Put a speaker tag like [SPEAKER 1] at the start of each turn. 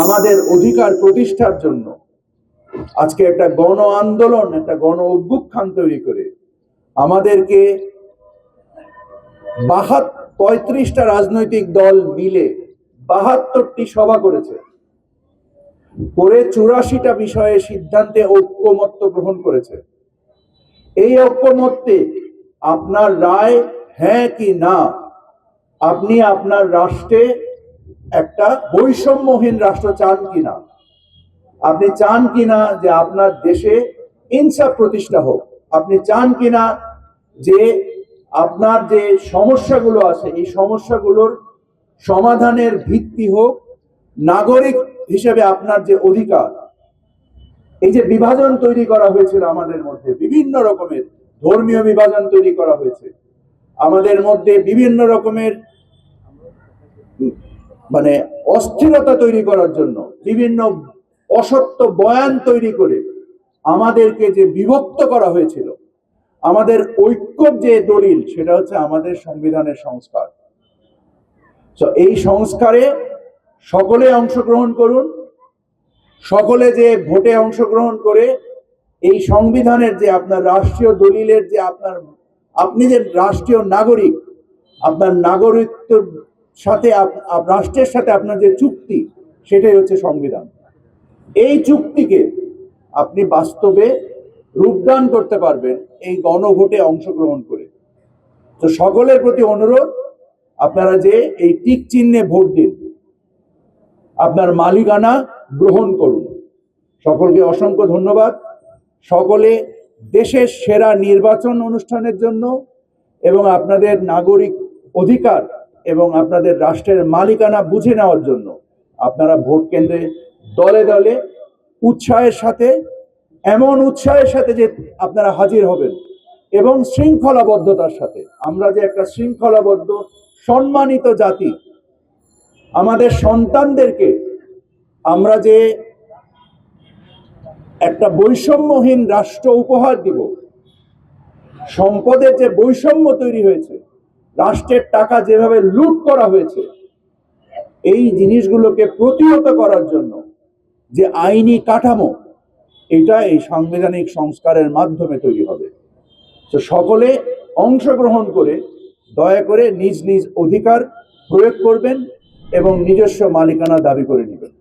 [SPEAKER 1] আমাদের অধিকার প্রতিষ্ঠার জন্য আজকে একটা গণ আন্দোলন, একটা গণ অভ্যুত্থান তৈরি করে আমাদেরকে 35টা রাজনৈতিক দল মিলে 72টি সভা করেছে, করে 84টা বিষয়ে সিদ্ধান্তে ঐক্যমত্য গ্রহণ করেছে। এই ঐক্যমত্যে আপনার রায় হ্যাঁ কি না, আপনি আপনার রাষ্ট্রে একটা বৈষম্যহীন রাষ্ট্র চান কিনা, আপনি চান কিনা যে আপনার দেশে ইনসাফ প্রতিষ্ঠা হোক, আপনি চান কিনা যে আপনার যে সমস্যাগুলো আছে এই সমস্যাগুলোর সমাধানের ভিত্তি হোক নাগরিক হিসেবে আপনার যে অধিকার। এই যে বিভাজন তৈরি করা হয়েছিল আমাদের মধ্যে, বিভিন্ন রকমের ধর্মীয় বিভাজন তৈরি করা হয়েছে, আমাদের মধ্যে বিভিন্ন রকমের মানে অস্থিরতা তৈরি করার জন্য বিভিন্ন অসত্য বয়ান তৈরি করে আমাদেরকে যে বিভক্ত করা হয়েছিল, আমাদের ঐক্যর যে দলিল সেটা হচ্ছে আমাদের সংবিধানের সংস্কার। তো এই সংস্কারে সকলে অংশগ্রহণ করুন, সকলে যে ভোটে অংশগ্রহণ করে এই সংবিধানের যে আপনার রাষ্ট্রীয় দলিলের যে আপনি যে রাষ্ট্রীয় নাগরিক, আপনার নাগরিকত্বের সাথে রাষ্ট্রের সাথে আপনার যে চুক্তি সেটাই হচ্ছে সংবিধান। এই চুক্তিকে আপনি বাস্তবে রূপদান করতে পারবেন এই গণভোটে অংশগ্রহণ করে। তো সকলের প্রতি অনুরোধ, আপনারা যে এই টিক চিহ্নে ভোট দিন, আপনার মালিকানা গ্রহণ করুন। সকলকে অসংখ্য ধন্যবাদ। সকলে দেশের সেরা নির্বাচন অনুষ্ঠানের জন্য এবং আপনাদের নাগরিক অধিকার এবং আপনাদের রাষ্ট্রের মালিকানা বুঝে নেওয়ার জন্য আপনারা ভোট কেন্দ্রে দলে দলে উৎসাহের সাথে, এমন উৎসাহের সাথে যে আপনারা হাজির হবেন এবং শৃঙ্খলাবদ্ধতার সাথে। আমরা যে একটা শৃঙ্খলাবদ্ধ সম্মানিত জাতি, আমাদের সন্তানদেরকে আমরা যে একটা বৈষম্যহীন রাষ্ট্র উপহার দিব, সম্পদের যে বৈষম্য তৈরি হয়েছে, রাষ্ট্রের টাকা যেভাবে লুট করা হয়েছে, এই জিনিসগুলোকে প্রতিহত করার জন্য যে আইনি কাঠামো, এটা এই সাংবিধানিক সংস্কারের মাধ্যমে তৈরি হবে। তো সকলে অংশগ্রহণ করে দয়া করে নিজ নিজ অধিকার প্রয়োগ করবেন এবং নিজস্ব মালিকানা দাবি করে নেবেন।